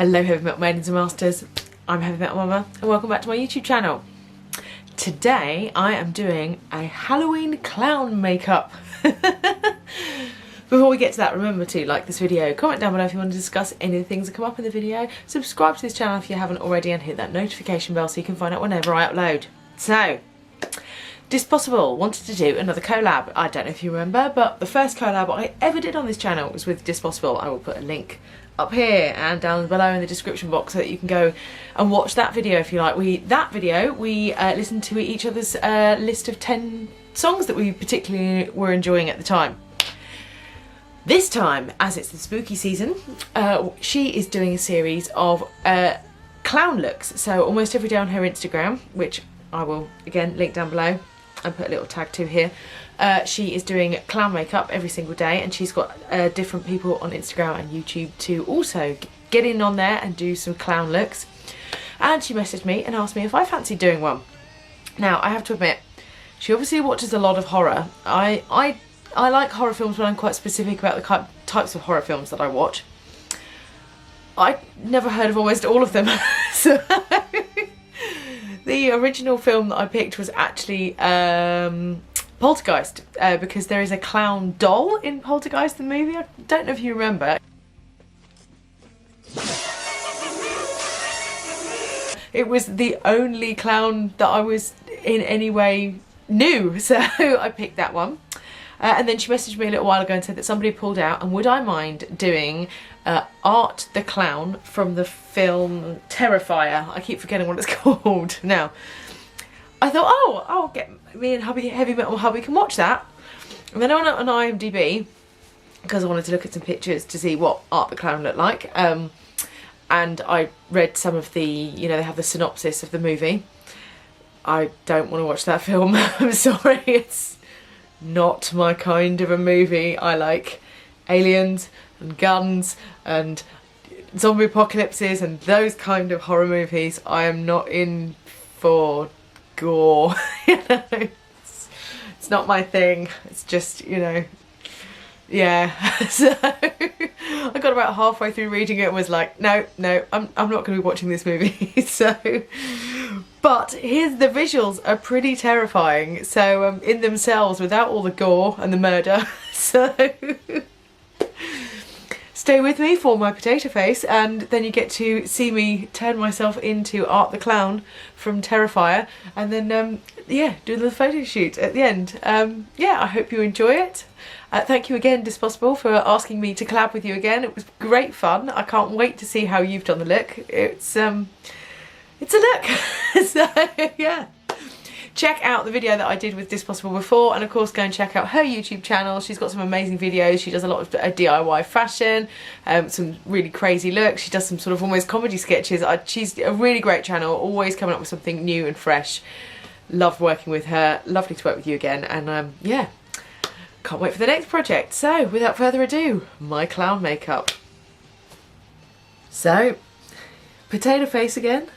Hello Heavy Metal Maidens and Masters, I'm Heavy Metal Momma and welcome back to my YouTube channel. Today I am doing a Halloween clown makeup. Before we get to that, remember to like this video, comment down below if you want to discuss any of the things that come up in the video, subscribe to this channel if you haven't already and hit that notification bell so you can find out whenever I upload. So, Disspossable wanted to do another collab. I don't know if you remember, but the first collab I ever did on this channel was with Disspossable. I will put a link up here and down below in the description box so that you can go and watch that video if you like. We listened to each other's list of 10 songs that we particularly were enjoying at the time. This time, as it's the spooky season, she is doing a series of clown looks. So almost every day on her Instagram, which I will again link down below and put a little tag to here, she is doing clown makeup every single day, and she's got different people on Instagram and YouTube to also get in on there and do some clown looks. And she messaged me and asked me if I fancied doing one. Now I have to admit, she obviously watches a lot of horror. I like horror films when I'm quite specific about the types of horror films that I watch. I never heard of almost all of them. So the original film that I picked was actually Poltergeist, because there is a clown doll in Poltergeist the movie. I don't know if you remember. It was the only clown that I was in any way knew, so I picked that one. And then she messaged me a little while ago and said that somebody pulled out and would I mind doing Art the Clown from the film Terrifier. I keep forgetting what it's called now. I thought, oh, I'll get me and Heavy Metal Hubby can watch that. And then I went on IMDb because I wanted to look at some pictures to see what Art the Clown looked like. And I read some of the, you know, they have the synopsis of the movie. I don't want to watch that film. I'm sorry, it's not my kind of a movie. I like aliens and guns and zombie apocalypses and those kind of horror movies. I am not in for gore. You know, it's not my thing. It's just, you know, yeah. So I got about halfway through reading it and was like, no, I'm not going to be watching this movie. So, but the visuals are pretty terrifying. So in themselves, without all the gore and the murder. So stay with me for my potato face, and then you get to see me turn myself into Art the Clown from Terrifier, and then yeah, do a little photo shoot at the end. Yeah, I hope you enjoy it. Thank you again, Disspossable, for asking me to collab with you again. It was great fun. I can't wait to see how you've done the look. It's a look. So yeah, check out the video that I did with Disspossable before, and of course go and check out her YouTube channel. She's got some amazing videos. She does a lot of DIY fashion, some really crazy looks. She does some sort of almost comedy sketches. She's a really great channel, always coming up with something new and fresh. Loved working with her. Lovely to work with you again, and yeah, can't wait for the next project. So without further ado, my clown makeup. So, potato face again.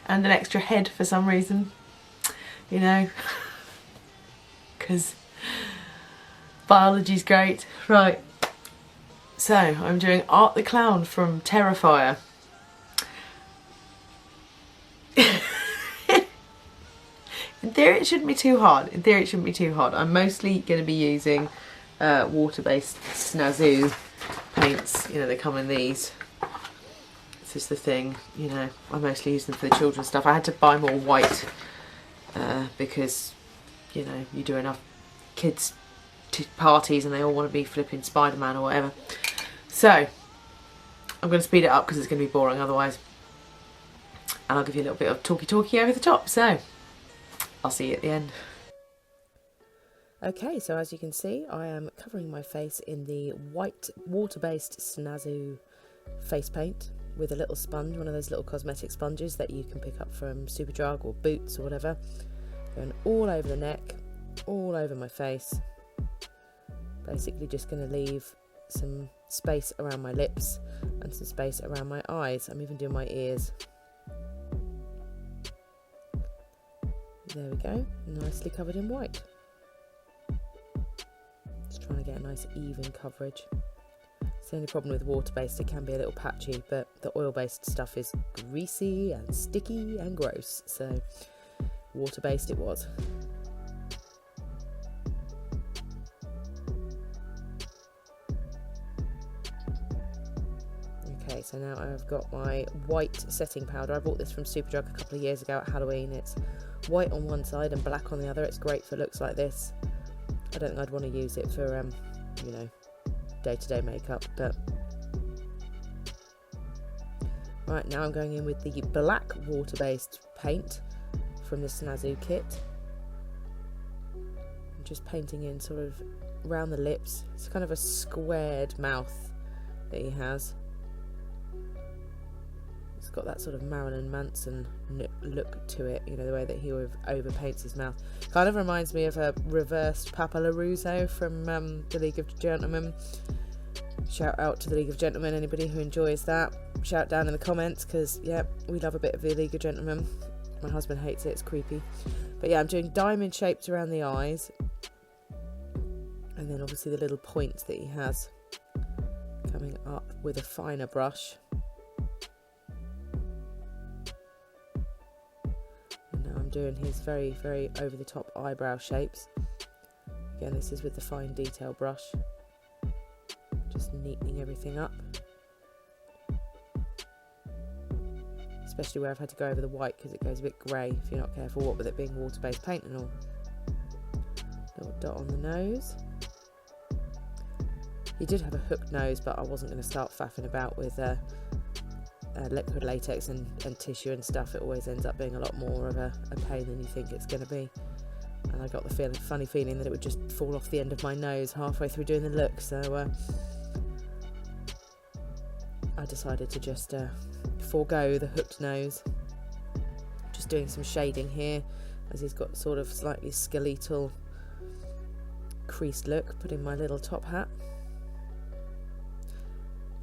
And an extra head for some reason, you know, because biology's great. Right, so I'm doing Art the Clown from Terrifier. In theory it shouldn't be too hard. I'm mostly going to be using water-based Snazoo paints. You know, they come in these. This is the thing, you know, I mostly use them for the children's stuff. I had to buy more white because, you know, you do enough kids parties and they all want to be flipping Spider-Man or whatever. So I'm going to speed it up because it's going to be boring otherwise, and I'll give you a little bit of talky over the top. So I'll see you at the end. Okay, so as you can see, I am covering my face in the white water-based Snazoo face paint with a little sponge, one of those little cosmetic sponges that you can pick up from Superdrug or Boots or whatever. Going all over the neck, all over my face. Basically just going to leave some space around my lips and some space around my eyes. I'm even doing my ears. There we go, nicely covered in white. Just trying to get a nice even coverage. It's the only problem with water-based, it can be a little patchy, but the oil-based stuff is greasy and sticky and gross, so water-based it was. Okay, so now I've got my white setting powder. I bought this from Superdrug a couple of years ago at Halloween. It's white on one side and black on the other. It's great for looks like this. I don't think I'd want to use it for, you know, day-to-day makeup, but... Right, now I'm going in with the black water-based paint from the Snazoo kit. I'm just painting in sort of around the lips. It's kind of a squared mouth that he has. It's got that sort of Marilyn Manson look to it, you know, the way that he overpaints his mouth. Kind of reminds me of a reversed Papa LaRusso from the League of Gentlemen. Shout out to the League of Gentlemen, anybody who enjoys that. Shout down in the comments, because, yeah, we love a bit of the League of Gentlemen. My husband hates it, it's creepy. But yeah, I'm doing diamond shapes around the eyes. And then obviously the little points that he has coming up with a finer brush. Doing his very, very over the top eyebrow shapes. Again, this is with the fine detail brush, just neatening everything up, especially where I've had to go over the white because it goes a bit grey if you're not careful, what with it being water-based paint and all. Little dot on the nose. He did have a hooked nose, but I wasn't going to start faffing about with liquid latex and tissue and stuff. It always ends up being a lot more of a pain than you think it's going to be, and I got the funny feeling that it would just fall off the end of my nose halfway through doing the look, so I decided to just forego the hooked nose. Just doing some shading here as he's got sort of slightly skeletal creased look. Put in my little top hat.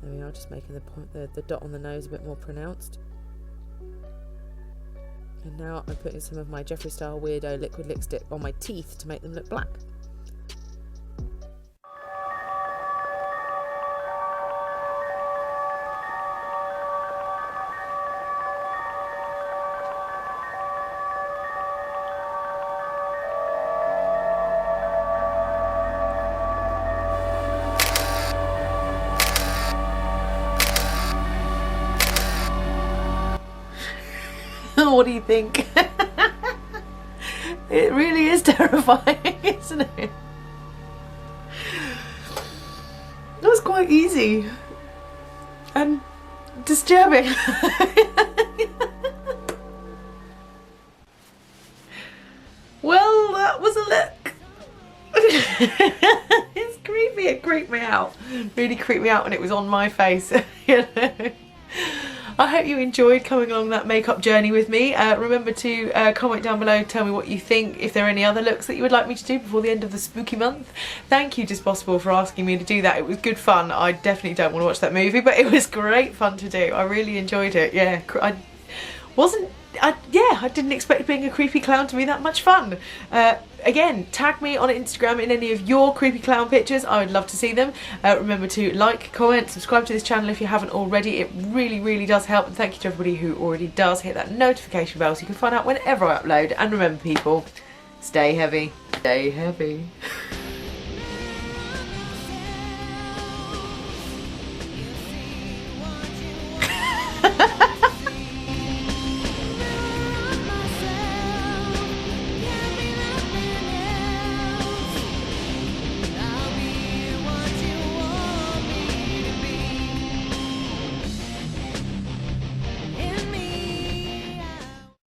There we are, just making the dot on the nose a bit more pronounced. And now I'm putting some of my Jeffree Star Weirdo liquid lipstick on my teeth to make them look black. What do you think? It really is terrifying, isn't it? That was quite easy and disturbing. Well, that was a look. It's creepy. It creeped me out. Really creeped me out when it was on my face. You know? I hope you enjoyed coming along that makeup journey with me. Remember to comment down below, tell me what you think, if there are any other looks that you would like me to do before the end of the spooky month. Thank you, Disspossable, for asking me to do that. It was good fun. I definitely don't want to watch that movie, but it was great fun to do. I really enjoyed it. Yeah, I didn't expect being a creepy clown to be that much fun. Again, tag me on Instagram in any of your creepy clown pictures. I would love to see them. Remember to like, comment, subscribe to this channel if you haven't already. It really, really does help. And thank you to everybody who already does. Hit that notification bell so you can find out whenever I upload. And remember, people, stay heavy. Stay heavy.